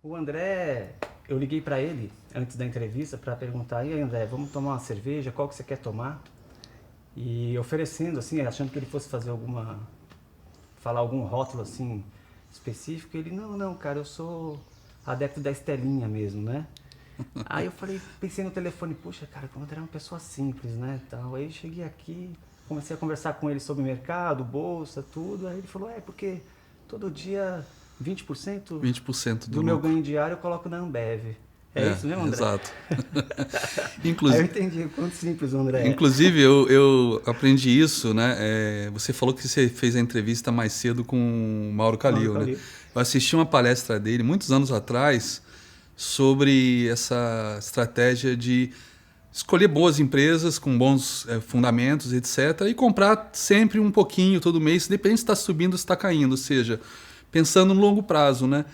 O André, eu liguei para ele antes da entrevista para perguntar: e aí, André, vamos tomar uma cerveja? Qual que você quer tomar? E oferecendo, assim, achando que ele fosse fazer falar algum rótulo assim específico. Ele: não, cara, eu sou adepto da Estelinha mesmo, né? Aí eu falei, pensei no telefone: puxa, cara, o André é uma pessoa simples, né? Tal. Aí eu cheguei aqui, comecei a conversar com ele sobre mercado, bolsa, tudo. Aí ele falou: porque todo dia 20%, 20% do meu ganho diário eu coloco na Ambev. É isso mesmo, André? Exato. Aí eu entendi o quanto simples o André é. Inclusive, eu aprendi isso, né? Você falou que você fez a entrevista mais cedo com o Mauro Kalil, né? Eu assisti uma palestra dele muitos anos atrás sobre essa estratégia de escolher boas empresas com bons fundamentos, etc. E comprar sempre um pouquinho todo mês, depende se está subindo ou se está caindo, ou seja, pensando no longo prazo, né?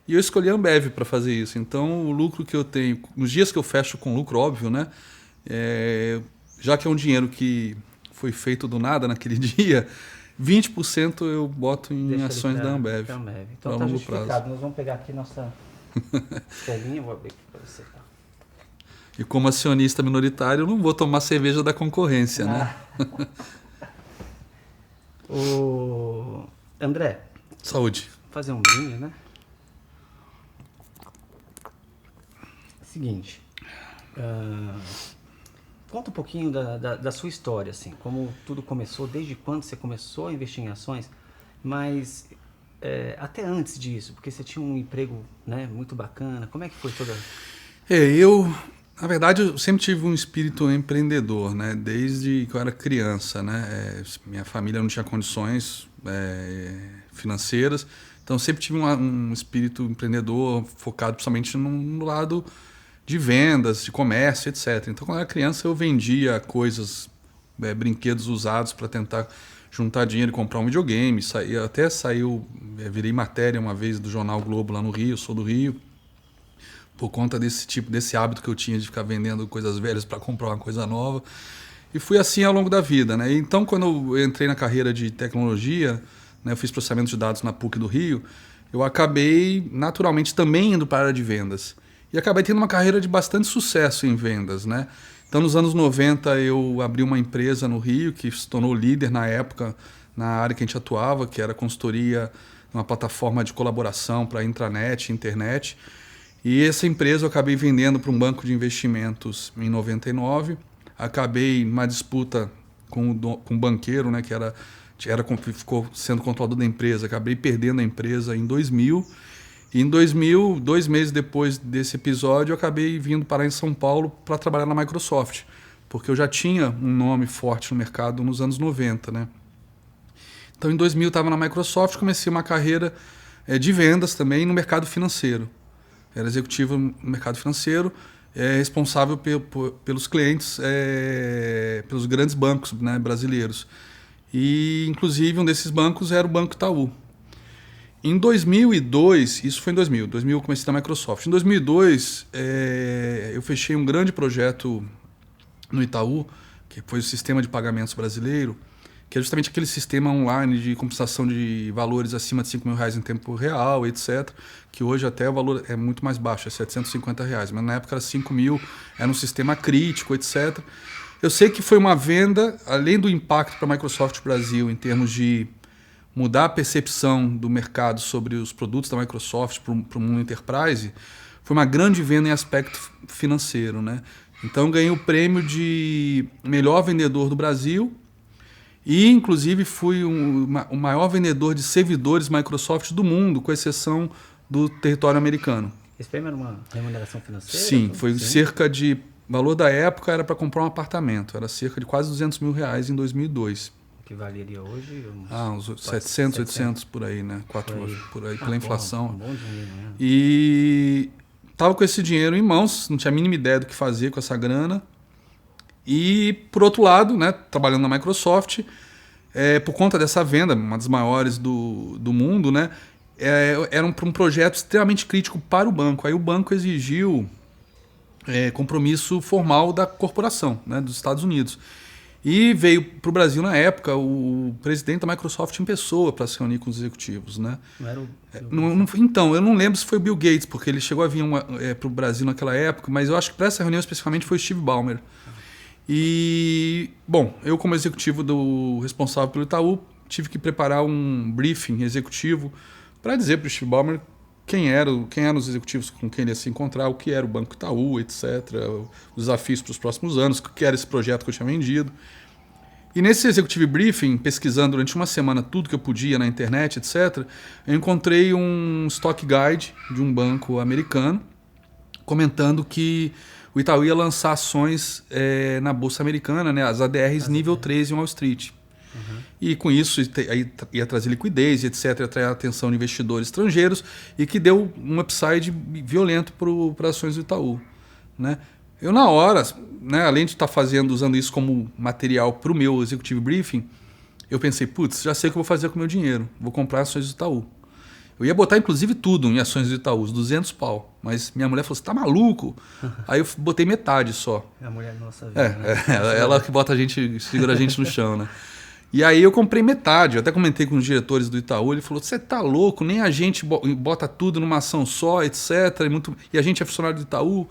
E eu escolhi a Ambev para fazer isso. Então, o lucro que eu tenho, nos dias que eu fecho com lucro, óbvio, né? Já que é um dinheiro que foi feito do nada naquele dia, 20% eu boto em ações da Ambev. Então tá justificado. Prazo. Nós vamos pegar aqui nossa telinha, vou abrir aqui para você. Tá? E como acionista minoritário, eu não vou tomar cerveja da concorrência, né? O André. Saúde. Fazer um brinde, né? Seguinte. Conta um pouquinho da sua história, assim, como tudo começou, desde quando você começou a investir em ações, mas até antes disso, porque você tinha um emprego, né, muito bacana. Como é que foi toda... Na verdade, eu sempre tive um espírito empreendedor, né? Desde que eu era criança, né? Minha família não tinha condições financeiras, então sempre tive um espírito empreendedor focado principalmente no lado de vendas, de comércio, etc. Então, quando eu era criança, eu vendia coisas, brinquedos usados para tentar juntar dinheiro e comprar um videogame. Virei matéria uma vez do jornal Globo lá no Rio, eu sou do Rio, por conta desse hábito que eu tinha de ficar vendendo coisas velhas para comprar uma coisa nova. E fui assim ao longo da vida, né? Então, quando eu entrei na carreira de tecnologia, né, eu fiz processamento de dados na PUC do Rio, eu acabei naturalmente também indo para a área de vendas. E acabei tendo uma carreira de bastante sucesso em vendas, né? Então, nos anos 90, eu abri uma empresa no Rio que se tornou líder na época na área que a gente atuava, que era consultoria, uma plataforma de colaboração para intranet, internet. E essa empresa eu acabei vendendo para um banco de investimentos em 99. Acabei numa disputa com um banqueiro, né, que ficou sendo controlador da empresa. Acabei perdendo a empresa em 2000. E em 2000, 2 meses depois desse episódio, eu acabei vindo parar em São Paulo para trabalhar na Microsoft, porque eu já tinha um nome forte no mercado nos anos 90, né? Então, em 2000, eu estava na Microsoft, comecei uma carreira de vendas também no mercado financeiro. Era executivo no mercado financeiro, responsável pelos clientes, pelos grandes bancos, né, brasileiros. E, inclusive, um desses bancos era o Banco Itaú. Em 2002, isso foi em 2000 eu comecei na Microsoft. Em 2002, eu fechei um grande projeto no Itaú, que foi o Sistema de Pagamentos Brasileiro, que é justamente aquele sistema online de compensação de valores acima de R$5.000 em tempo real, etc., que hoje até o valor é muito mais baixo, é R$750, mas na época era 5.000, era um sistema crítico, etc. Eu sei que foi uma venda, além do impacto para a Microsoft Brasil em termos de mudar a percepção do mercado sobre os produtos da Microsoft para o mundo enterprise, foi uma grande venda em aspecto financeiro, né? Então ganhei o prêmio de melhor vendedor do Brasil e, inclusive, fui o maior vendedor de servidores Microsoft do mundo, com exceção do território americano. Esse prêmio era uma remuneração financeira? Sim, foi cerca de... O valor da época era para comprar um apartamento, era cerca de quase R$200.000 em 2002. que valeria hoje? Uns 700, 700, 800 por aí, né? Por aí, pela inflação. Um bom dinheiro, né? E tava com esse dinheiro em mãos, não tinha a mínima ideia do que fazer com essa grana. E, por outro lado, né, trabalhando na Microsoft, por conta dessa venda, uma das maiores do mundo, né, era um projeto extremamente crítico para o banco. Aí o banco exigiu compromisso formal da corporação, né, dos Estados Unidos. E veio para o Brasil, na época, o presidente da Microsoft em pessoa para se reunir com os executivos. Né? Não era o... Então, eu não lembro se foi o Bill Gates, porque ele chegou a vir para o Brasil naquela época, mas eu acho que para essa reunião especificamente foi o Steve Ballmer. E, bom, eu como executivo responsável pelo Itaú, tive que preparar um briefing executivo para dizer para o Steve Ballmer quem eram os executivos com quem ele ia se encontrar, o que era o Banco Itaú, etc., os desafios para os próximos anos, o que era esse projeto que eu tinha vendido. E nesse executive briefing, pesquisando durante uma semana tudo que eu podia na internet, etc., eu encontrei um stock guide de um banco americano comentando que o Itaú ia lançar ações na Bolsa Americana, né, as ADRs nível 3 em Wall Street. Uhum. E com isso ia trazer liquidez, etc., ia atrair a atenção de investidores estrangeiros e que deu um upside violento para ações do Itaú. Né? Eu, na hora, né, além de estar usando isso como material para o meu executive briefing, eu pensei, putz, já sei o que eu vou fazer com o meu dinheiro, vou comprar ações do Itaú. Eu ia botar, inclusive, tudo em ações do Itaú, os 200 pau. Mas minha mulher falou, você tá maluco? Aí eu botei metade só. É a mulher nossa vida, né? Ela que bota segura a gente no chão, né? E aí eu comprei metade. Eu até comentei com os diretores do Itaú, ele falou, você tá louco? Nem a gente bota tudo numa ação só, etc. E a gente é funcionário do Itaú.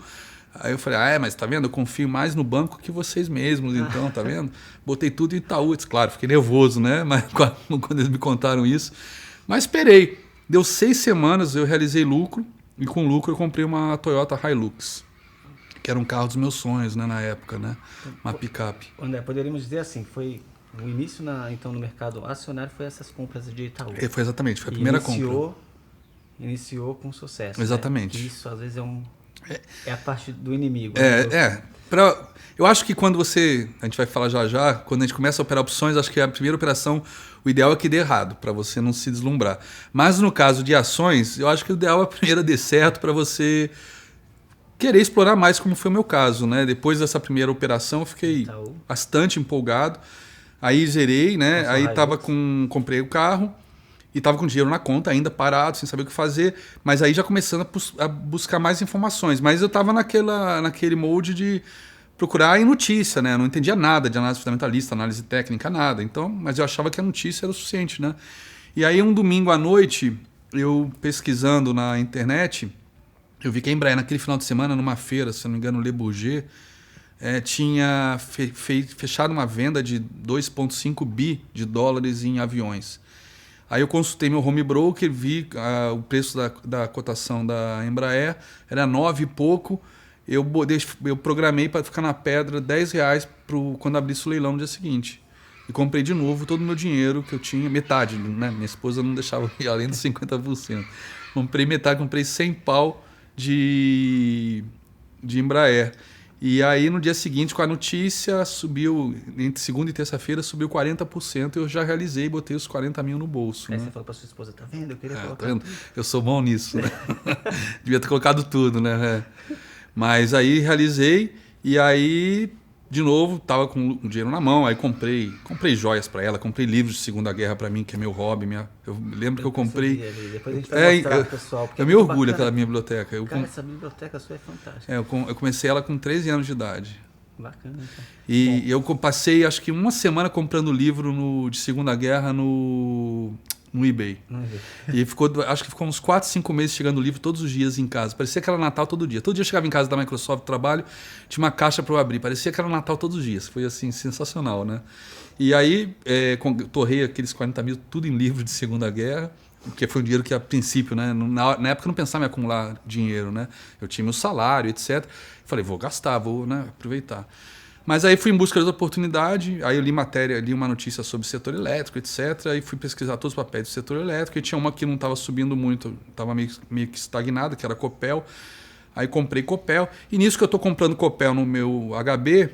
Aí eu falei, mas tá vendo? Eu confio mais no banco que vocês mesmos, então, tá vendo? Botei tudo em Itaú. Claro, fiquei nervoso, né? Mas quando eles me contaram isso. Mas esperei. Deu 6 semanas, eu realizei lucro. E com lucro eu comprei uma Toyota Hilux. Que era um carro dos meus sonhos, né, na época, né? Uma picape. André, poderíamos dizer assim, foi o início então no mercado acionário foi essas compras de Itaú. Foi exatamente, foi a primeira compra. Iniciou com sucesso. Exatamente. Né? Isso às vezes é a parte do inimigo. Eu acho que quando a gente vai falar já, quando a gente começa a operar opções, acho que a primeira operação, o ideal é que dê errado, para você não se deslumbrar. Mas no caso de ações, eu acho que o ideal é a primeira dê certo para você querer explorar mais, como foi o meu caso. Né? Depois dessa primeira operação, eu fiquei bastante empolgado. Aí zerei, né? Aí comprei o carro e estava com dinheiro na conta, ainda parado, sem saber o que fazer. Mas aí já começando a buscar mais informações. Mas eu estava naquele molde de procurar em notícia, né? Eu não entendia nada de análise fundamentalista, análise técnica, nada. Então, mas eu achava que a notícia era o suficiente, né? E aí um domingo à noite, eu pesquisando na internet, eu vi que a Embraer, naquele final de semana, numa feira, se não me engano, Le Bourget, tinha fechado uma venda de 2,5 bi de dólares em aviões. Aí eu consultei meu home broker, vi o preço da cotação da Embraer, era 9 e pouco. Eu programei para ficar na pedra R$10 quando abrisse o leilão no dia seguinte. E comprei de novo todo o meu dinheiro que eu tinha, metade, né? Minha esposa não deixava ir além dos 50%. Comprei metade, comprei 100 pau de Embraer. E aí no dia seguinte, com a notícia, subiu, entre segunda e terça-feira, subiu 40%. Eu já realizei e botei os 40 mil no bolso. Aí né? você falou para sua esposa, tá vendo? Eu queria colocar. Tá vendo? Eu sou bom nisso, né? Devia ter colocado tudo, né? Mas aí realizei e aí, de novo, tava com o dinheiro na mão. Aí comprei joias para ela, comprei livros de Segunda Guerra para mim, que é meu hobby. Eu lembro que eu comprei... Depois a gente vai mostrar pro pessoal. Eu me orgulho daquela minha biblioteca. Essa biblioteca sua é fantástica. Eu comecei ela com 13 anos de idade. Bacana. Então. E eu passei, acho que uma semana comprando livro de Segunda Guerra no eBay. E acho que ficou uns 4, 5 meses chegando o livro todos os dias em casa. Parecia que era Natal todo dia. Todo dia eu chegava em casa da Microsoft, trabalho, tinha uma caixa para eu abrir. Parecia que era Natal todos os dias. Foi assim, sensacional, né? E aí, torrei aqueles 40 mil tudo em livro de Segunda Guerra, que foi um dinheiro que, a princípio, né, na época eu não pensava em acumular dinheiro, né? Eu tinha meu salário, etc. Falei, vou gastar, vou, né, aproveitar. Mas aí fui em busca de oportunidade, aí eu li uma notícia sobre o setor elétrico, etc. Aí fui pesquisar todos os papéis do setor elétrico e tinha uma que não estava subindo muito, estava meio que estagnada, que era Copel. Aí comprei Copel. E nisso que eu estou comprando Copel no meu HB,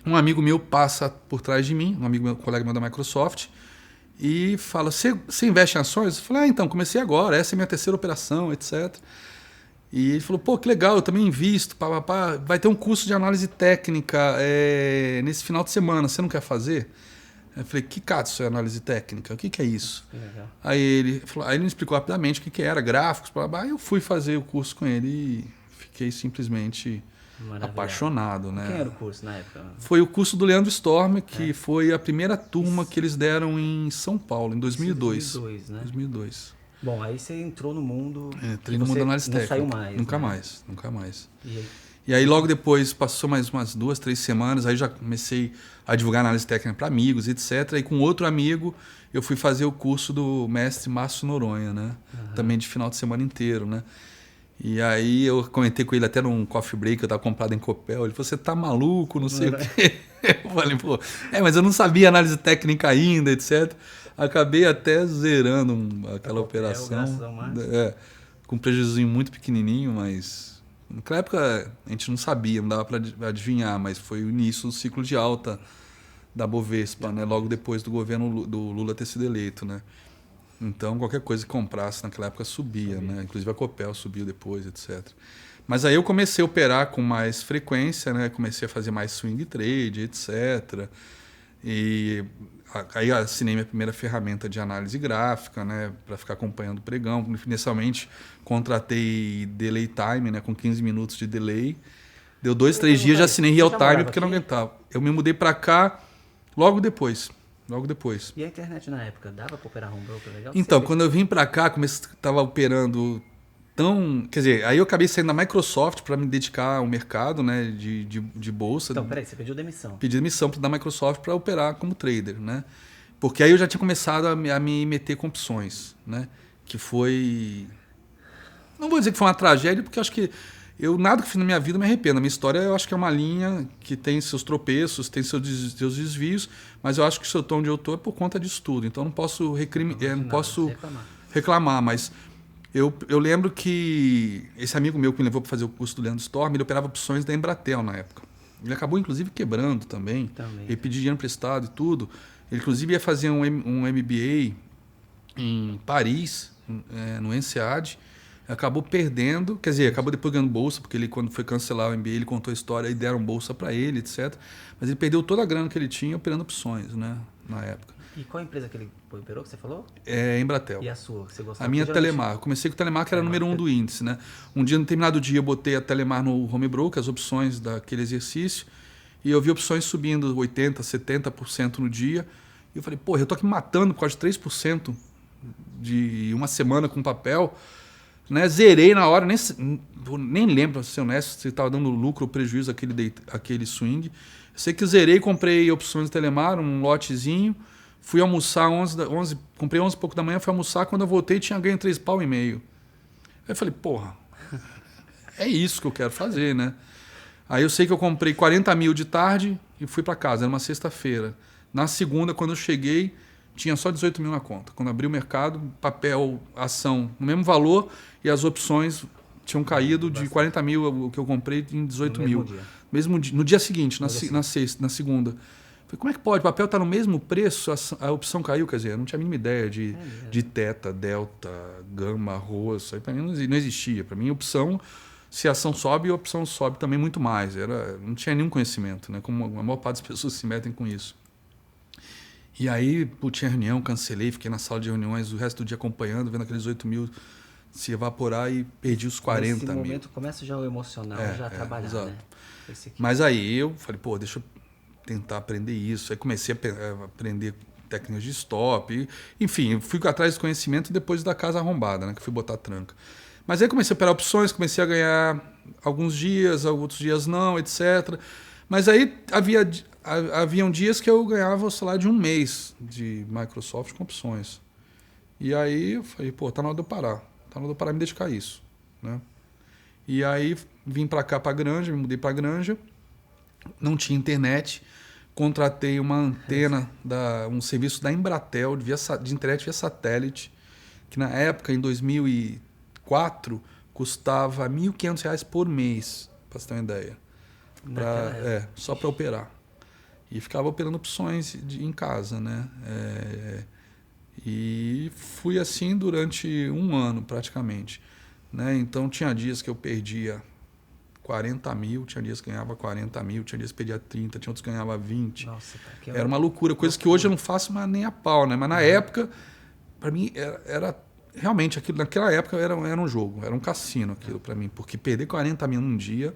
Um amigo meu passa por trás de mim, um amigo meu, colega meu da Microsoft, e fala, você investe em ações? Eu falei, então, comecei agora, essa é a minha terceira operação, etc. E ele falou, pô, que legal, eu também invisto, vai ter um curso de análise técnica nesse final de semana, você não quer fazer? Eu falei, que isso é análise técnica? O que é isso? Legal. Aí ele me explicou rapidamente o que era, gráficos, Aí eu fui fazer o curso com ele e fiquei simplesmente apaixonado. Né? Quem era o curso na época? Foi o curso do Leandro Storm, que foi a primeira turma que eles deram em São Paulo, em 2002. 2002, né? 2002. Bom, aí você entrou no mundo... Entrei no mundo da análise técnica. Não saiu mais. Nunca mais. E aí logo depois, passou mais umas 2, 3 semanas, aí já comecei a divulgar análise técnica para amigos, etc. E com outro amigo, eu fui fazer o curso do mestre Márcio Noronha, né? Também de final de semana inteiro, né? E aí eu comentei com ele até num coffee break que eu tava comprado em Copel. Ele falou, você tá maluco, não sei o quê. Eu falei, pô, mas eu não sabia análise técnica ainda, etc. Acabei até zerando aquela operação. Com um prejuízo muito pequenininho, mas... Naquela época a gente não sabia, não dava para adivinhar, mas foi o início do ciclo de alta da Bovespa, né? Logo depois do governo do Lula ter sido eleito, né? Então qualquer coisa que comprasse naquela época subia, né? Inclusive a Copel subiu depois, etc. Mas aí eu comecei a operar com mais frequência, né? Comecei a fazer mais swing trade, etc. E aí assinei minha primeira ferramenta de análise gráfica, né, para ficar acompanhando o pregão. Inicialmente contratei delay time, né, com 15 minutos de delay. Deu 2, 3 dias, já assinei real time porque não aguentava. Eu me mudei para cá logo depois. E a internet na época, dava para operar home broker legal? Então, quando eu vim para cá, estava operando quer dizer, aí eu acabei saindo da Microsoft para me dedicar ao mercado, né, de bolsa. Então, peraí, você pediu demissão. Pedi demissão da Microsoft para operar como trader, né? Porque aí eu já tinha começado a me meter com opções, né? Que foi... Não vou dizer que foi uma tragédia, porque eu acho que nada que fiz na minha vida me arrependo. A minha história, eu acho que é uma linha que tem seus tropeços, tem seus desvios, mas eu acho que se eu estou onde eu estou é por conta disso tudo. Então eu não posso reclamar, mas... Eu lembro que esse amigo meu que me levou para fazer o curso do Leandro Storm, ele operava opções da Embratel na época. Ele acabou, inclusive, quebrando também. Ele pediu dinheiro emprestado e tudo. Ele, inclusive, ia fazer um MBA em Paris, no ENSEAD. Acabou perdendo, quer dizer, acabou depois ganhando bolsa, porque ele, quando foi cancelar o MBA, ele contou a história e deram bolsa para ele, etc. Mas ele perdeu toda a grana que ele tinha operando opções, né, na época. E qual a empresa que ele operou, que você falou? Embratel. E a sua, que você gostava? A minha Telemar. Eu comecei com o Telemar, que era número 1 do índice, né? Um determinado dia, eu botei a Telemar no home broker, as opções daquele exercício, e eu vi opções subindo 80%, 70% no dia. E eu falei, porra, eu tô aqui matando por causa de 3% de uma semana com papel. Né? Zerei na hora, nem lembro, pra ser honesto, se estava dando lucro ou prejuízo aquele swing. Eu sei que zerei, comprei opções do Telemar, um lotezinho. Fui almoçar comprei 11 e pouco da manhã, fui almoçar, quando eu voltei tinha ganho 3,5 pau. Aí eu falei, porra, é isso que eu quero fazer, né? Aí eu sei que eu comprei 40 mil de tarde e fui para casa, era uma sexta-feira. Na segunda, quando eu cheguei, tinha só 18 mil na conta. Quando abri o mercado, papel, ação, no mesmo valor, e as opções tinham caído de 40 mil, o que eu comprei, em 18 mil. Mesmo dia. No dia seguinte, na segunda. Falei, como é que pode? O papel está no mesmo preço, a opção caiu, quer dizer, eu não tinha a mínima ideia de teta, delta, gama, arroz, isso aí para mim não existia. Para mim, opção, se a ação sobe, a opção sobe também muito mais. Não tinha nenhum conhecimento, né? Como a maior parte das pessoas se metem com isso. E aí, tinha reunião, cancelei, fiquei na sala de reuniões o resto do dia acompanhando, vendo aqueles 8 mil se evaporar e perdi os 40 mil. Nesse momento começa já o emocional, já a trabalhar, exato. Né? Mas aí eu falei, pô, deixa eu tentar aprender isso. Aí comecei a aprender técnicas de stop. Enfim, fui atrás desse conhecimento depois da casa arrombada, né? Que fui botar tranca. Mas aí comecei a operar opções, comecei a ganhar alguns dias, outros dias não, etc. Mas aí haviam dias que eu ganhava o salário de um mês de Microsoft com opções. E aí eu falei, pô, tá na hora de eu parar. Tá na hora de eu parar e me dedicar a isso, né? E aí vim para cá, para Granja, me mudei para Granja. Não tinha internet. Contratei uma antena, um serviço da Embratel de internet via satélite, que na época, em 2004, custava R$ 1.500 por mês, para você ter uma ideia. Só para operar. e ficava operando opções em casa, né? E fui assim durante um ano praticamente, né? Então tinha dias que eu perdia 40 mil, tinha dias que ganhava 40 mil, tinha dias que perdia 30, tinha outros que ganhava 20. Nossa, cara, Era uma loucura, coisa que hoje eu não faço mais nem a pau, né? Mas na época, para mim, era realmente aquilo. Naquela época era um jogo, era um cassino aquilo para mim, porque perder 40 mil num dia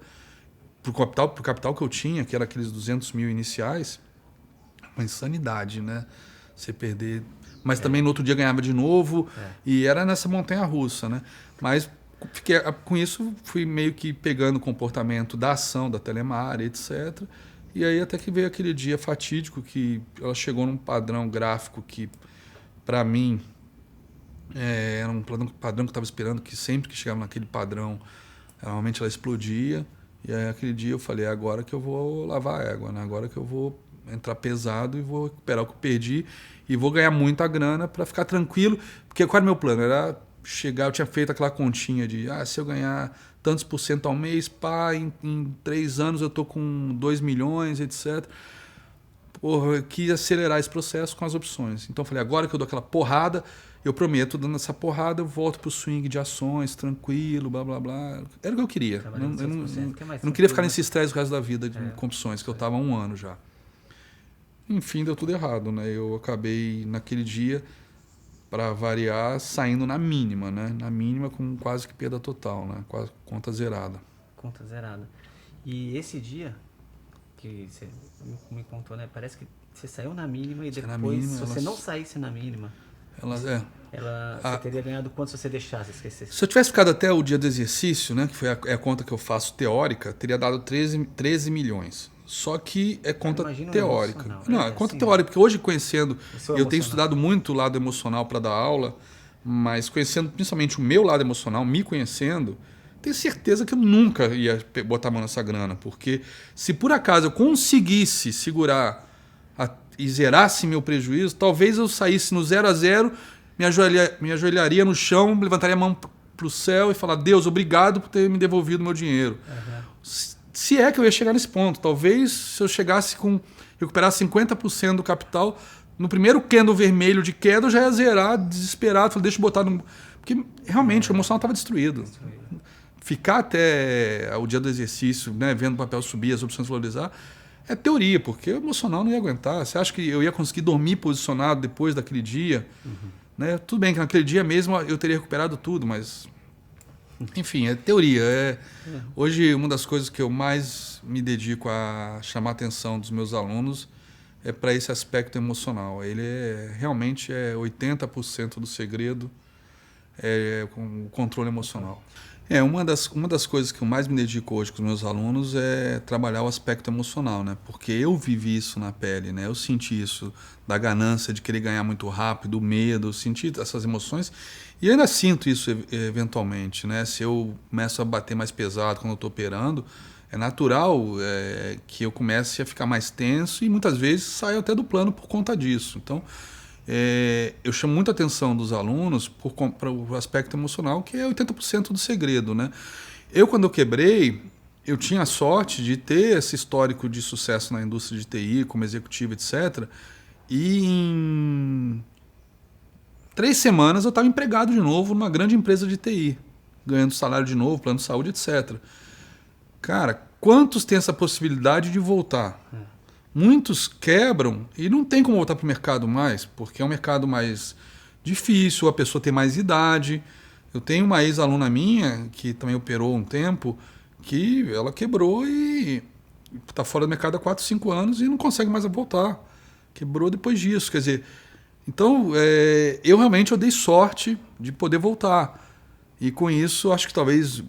pro capital que eu tinha, que era aqueles 200 mil iniciais, uma insanidade, né? Você perder. Mas também no outro dia ganhava de novo, e era nessa montanha-russa, né? Mas com isso fui meio que pegando o comportamento da ação da Telemar, etc. E aí até que veio aquele dia fatídico que ela chegou num padrão gráfico que, para mim, era um padrão que eu estava esperando, que sempre que chegava naquele padrão, realmente ela explodia. E aí aquele dia eu falei, é agora que eu vou lavar a égua, né? Agora que eu vou entrar pesado e vou recuperar o que eu perdi e vou ganhar muita grana para ficar tranquilo. Porque qual era o meu plano? Era chegar, eu tinha feito aquela continha de se eu ganhar tantos por cento ao mês, pá, em 3 anos eu tô com 2 milhões, etc. Porra, eu quis acelerar esse processo com as opções. Então eu falei, agora que eu dou aquela porrada, eu prometo, dando essa porrada, eu volto pro swing de ações, tranquilo, blá, blá, blá. Era o que eu queria. Eu não queria ficar nesse estresse o resto da vida com opções, que eu estava há 1 ano já. Enfim, deu tudo errado, né? Eu acabei, naquele dia, para variar, saindo na mínima, né? Na mínima com quase que perda total, né? Quase conta zerada. Conta zerada. E esse dia que você me contou, né? Parece que você saiu na mínima e depois, mínima, se você não saísse na mínima, você teria ganhado quanto se você deixasse, esquecesse? Se eu tivesse ficado até o dia do exercício, né? Que foi a conta que eu faço teórica, teria dado 13 milhões. Só que é conta teórica. Não, é conta teórica, porque hoje conhecendo, eu tenho estudado muito o lado emocional para dar aula, mas conhecendo principalmente o meu lado emocional, me conhecendo, tenho certeza que eu nunca ia botar a mão nessa grana, porque se por acaso eu conseguisse segurar e zerasse meu prejuízo, talvez eu saísse no 0 a 0, me ajoelharia no chão, levantaria a mão para o céu e falar, Deus, obrigado por ter me devolvido meu dinheiro. Se é que eu ia chegar nesse ponto. Talvez se eu chegasse recuperar 50% do capital, no primeiro candle vermelho de queda eu já ia zerar, desesperado, falei, deixa eu botar no... Porque realmente o emocional estava destruído. Ficar até o dia do exercício, né, vendo o papel subir, as opções valorizar, é teoria, porque o emocional não ia aguentar. Você acha que eu ia conseguir dormir posicionado depois daquele dia? Né? Tudo bem que naquele dia mesmo eu teria recuperado tudo, mas... Enfim, é teoria. Hoje, uma das coisas que eu mais me dedico a chamar a atenção dos meus alunos é para esse aspecto emocional. Ele realmente é 80% do segredo, com o controle emocional. Uma das coisas que eu mais me dedico hoje com os meus alunos é trabalhar o aspecto emocional, né? Porque eu vivi isso na pele, né? Eu senti isso da ganância de querer ganhar muito rápido, o medo, eu senti essas emoções e ainda sinto isso eventualmente, né? Se eu começo a bater mais pesado quando eu estou operando, é natural que eu comece a ficar mais tenso e muitas vezes saio até do plano por conta disso. Então, eu chamo muita atenção dos alunos para o aspecto emocional, que é 80% do segredo, né? Quando eu quebrei, eu tinha a sorte de ter esse histórico de sucesso na indústria de TI, como executivo, etc. E em 3 semanas eu estava empregado de novo numa grande empresa de TI, ganhando salário de novo, plano de saúde, etc. Cara, quantos têm essa possibilidade de voltar? Muitos quebram e não tem como voltar para o mercado mais, porque é um mercado mais difícil, a pessoa tem mais idade. Eu tenho uma ex-aluna minha, que também operou um tempo, que ela quebrou e está fora do mercado há 4, 5 anos e não consegue mais voltar. Quebrou depois disso. Quer dizer, então eu realmente dei sorte de poder voltar. E com isso, acho que talvez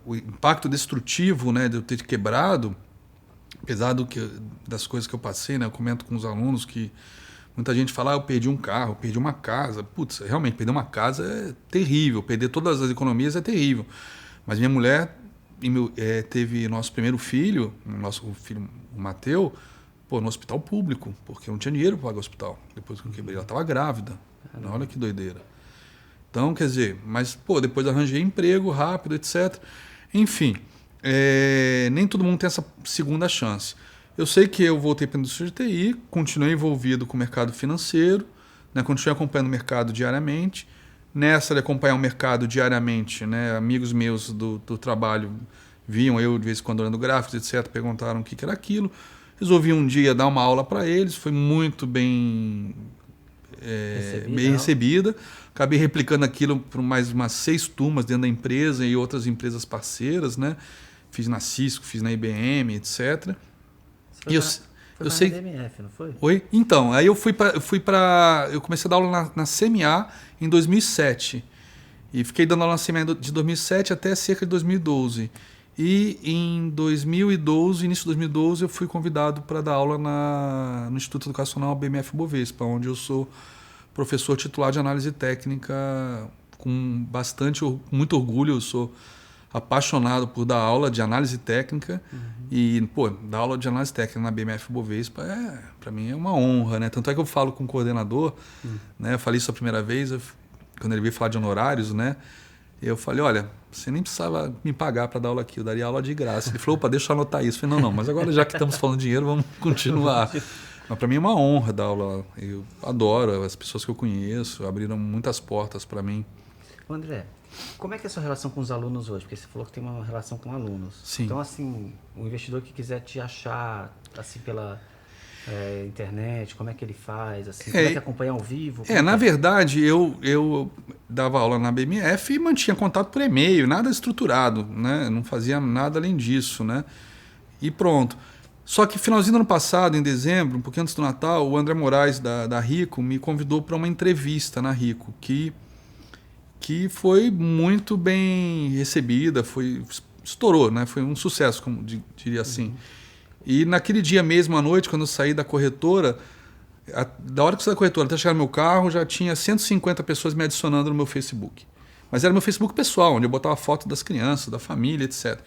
o impacto destrutivo, né, de eu ter quebrado, apesar das coisas que eu passei, né, eu comento com os alunos que muita gente fala, eu perdi um carro, perdi uma casa. Putz, realmente, perder uma casa é terrível, perder todas as economias é terrível. Mas minha mulher teve nosso primeiro filho, o filho, o Mateu, no hospital público, porque eu não tinha dinheiro para pagar o hospital. Depois que eu quebrei, ela estava grávida. Olha que doideira. Então, quer dizer, mas depois arranjei emprego rápido, etc. Enfim, nem todo mundo tem essa segunda chance. Eu sei que eu voltei para a indústria de TI, continuei envolvido com o mercado financeiro, né, continuei acompanhando o mercado diariamente. Nessa de acompanhar o mercado diariamente, né, amigos meus do trabalho viam eu de vez em quando olhando gráficos, etc., perguntaram o que era aquilo. Resolvi um dia dar uma aula para eles, foi muito bem recebida. Acabei replicando aquilo por mais umas 6 turmas dentro da empresa e outras empresas parceiras, né? Fiz na Cisco, fiz na IBM, etc. Foi eu sei. BMF, não foi? Oi? Então, aí eu eu comecei a dar aula na CMA em 2007. E fiquei dando aula na CMA de 2007 até cerca de 2012. E em 2012, início de 2012, eu fui convidado para dar aula no Instituto Educacional BMF Bovespa, onde eu sou professor titular de análise técnica com muito orgulho. Eu sou apaixonado por dar aula de análise técnica. E, dar aula de análise técnica na BMF Bovespa, para mim é uma honra, né? Tanto é que eu falo com o coordenador, né? Eu falei isso a primeira vez, quando ele veio falar de honorários, né? Eu falei, olha, você nem precisava me pagar para dar aula aqui, eu daria aula de graça. Ele falou, opa, deixa eu anotar isso. Eu falei, não, mas agora já que estamos falando de dinheiro, vamos continuar. Mas para mim é uma honra dar aula. Eu adoro as pessoas que eu conheço, abriram muitas portas para mim. André, como é que é a sua relação com os alunos hoje? Porque você falou que tem uma relação com alunos. Sim. Então, assim, o investidor que quiser te achar assim pela internet, como é que ele faz? Assim, como é que acompanha ao vivo? Na verdade, eu dava aula na BMF e mantinha contato por e-mail, nada estruturado, né? Não fazia nada além disso, né? E pronto. Só que finalzinho do ano passado, em dezembro, um pouquinho antes do Natal, o André Moraes da Rico me convidou para uma entrevista na Rico, que foi muito bem recebida, estourou, né? Foi um sucesso, como diria assim. E naquele dia mesmo, à noite, quando eu saí da corretora, da hora que eu saí da corretora até chegar no meu carro, já tinha 150 pessoas me adicionando no meu Facebook. Mas era meu Facebook pessoal, onde eu botava foto das crianças, da família, etc.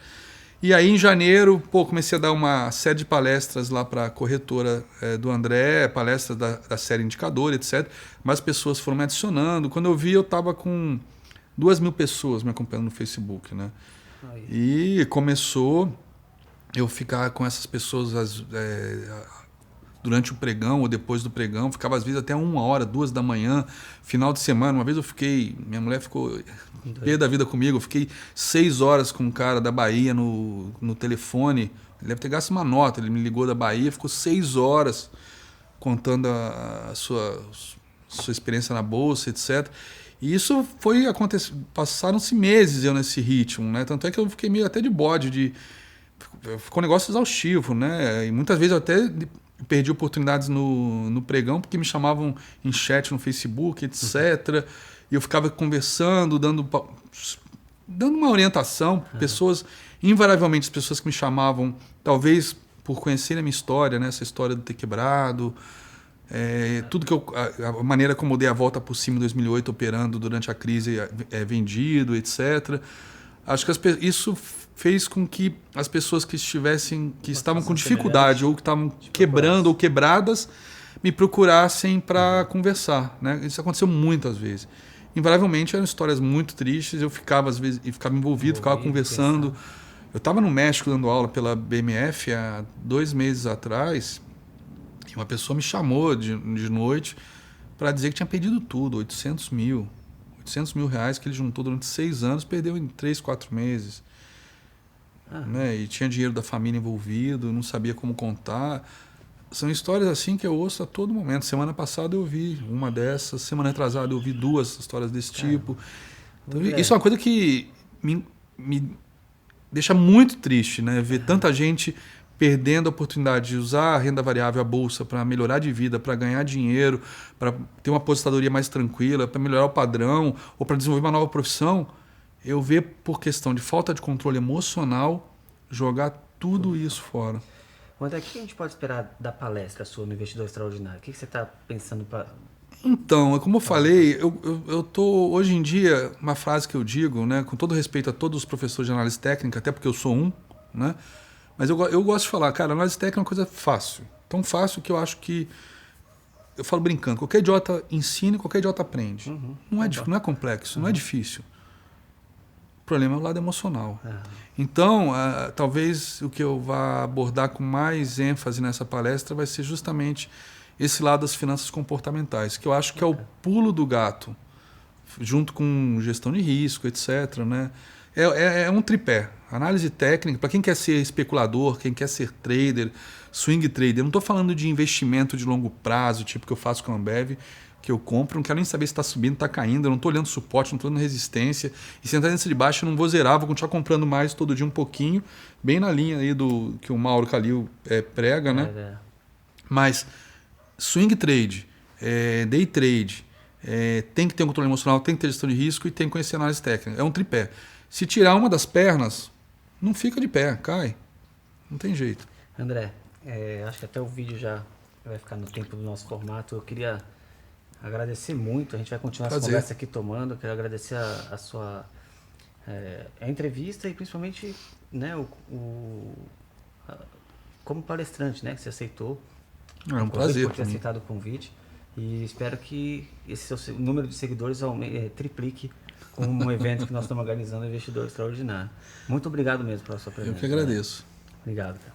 E aí, em janeiro, comecei a dar uma série de palestras lá para a corretora do André, palestras da série Indicador, etc. Mais pessoas foram me adicionando. Quando eu vi, eu estava com 2.000 pessoas me acompanhando no Facebook, né? E começou eu ficar com essas pessoas durante o pregão ou depois do pregão, ficava às vezes até 1h, 2 da manhã, final de semana. Uma vez minha mulher ficou pé da vida comigo, eu fiquei 6 horas com um cara da Bahia no telefone. Ele deve ter gasto uma nota, ele me ligou da Bahia, ficou 6 horas contando a sua experiência na bolsa, etc. E isso foi acontecendo, passaram-se meses eu nesse ritmo, né? Tanto é que eu fiquei meio até de bode, ficou um negócio exaustivo, né? E muitas vezes eu até perdi oportunidades no pregão porque me chamavam em chat no Facebook, etc. E eu ficava conversando, dando uma orientação. Invariavelmente as pessoas que me chamavam, talvez por conhecerem a minha história, né? Essa história de ter quebrado, tudo que a maneira como eu dei a volta por cima em 2008, operando durante a crise, vendido, etc. Acho que isso fez com que as pessoas que estavam com dificuldade ou que estavam quebrando ou quebradas me procurassem para conversar, né? Isso aconteceu muitas vezes. Invariavelmente eram histórias muito tristes, eu ficava às vezes envolvido, ficava conversando. Pensando. Eu estava no México dando aula pela BMF há 2 meses atrás e uma pessoa me chamou de noite para dizer que tinha perdido tudo, 800 mil reais que ele juntou durante 6 anos, perdeu em 3, 4 meses. Né? E tinha dinheiro da família envolvido, não sabia como contar. São histórias assim que eu ouço a todo momento. Semana passada eu vi uma dessas, semana atrasada eu vi 2 histórias desse tipo. Então, isso é uma coisa que me deixa muito triste, né? Ver tanta gente perdendo a oportunidade de usar a renda variável, a bolsa, para melhorar de vida, para ganhar dinheiro, para ter uma aposentadoria mais tranquila, para melhorar o padrão ou para desenvolver uma nova profissão. Eu vejo, por questão de falta de controle emocional, jogar tudo isso fora. André, o que a gente pode esperar da palestra sua no Investidor Extraordinário? O que você está pensando para... Então, como eu falei, eu tô hoje em dia, uma frase que eu digo, né, com todo respeito a todos os professores de análise técnica, até porque eu sou um, né, mas eu gosto de falar, cara, análise técnica é uma coisa fácil. Tão fácil que eu acho que, eu falo brincando, qualquer idiota ensina e qualquer idiota aprende. Não é complexo, não é difícil. O problema é o lado emocional. Ah, Então, talvez o que eu vá abordar com mais ênfase nessa palestra vai ser justamente esse lado das finanças comportamentais, que eu acho que é o pulo do gato, junto com gestão de risco, etc. Né? É um tripé. Análise técnica, para quem quer ser especulador, quem quer ser trader, swing trader. Eu não estou falando de investimento de longo prazo, tipo que eu faço com a Ambev, que eu compro, não quero nem saber se está subindo, está caindo, eu não estou olhando suporte, não estou olhando resistência. E se entrar nesse de baixo, eu não vou zerar, vou continuar comprando mais todo dia um pouquinho, bem na linha aí do que o Mauro Calil prega, né? Mas swing trade, day trade, tem que ter um controle emocional, tem que ter gestão de risco e tem que conhecer análise técnica. É um tripé. Se tirar uma das pernas, não fica de pé, cai. Não tem jeito. André, acho que até o vídeo já vai ficar no tempo do nosso formato. Eu queria agradecer muito, a gente vai continuar essa conversa aqui tomando. Eu quero agradecer a sua a entrevista e principalmente, né, como palestrante, né, que você aceitou. É um prazer. Por ter aceitado o convite. E espero que esse seu número de seguidores triplique com um evento que nós estamos organizando, Investidor Extraordinário. Muito obrigado mesmo pela sua presença. Eu que agradeço. Obrigado, cara.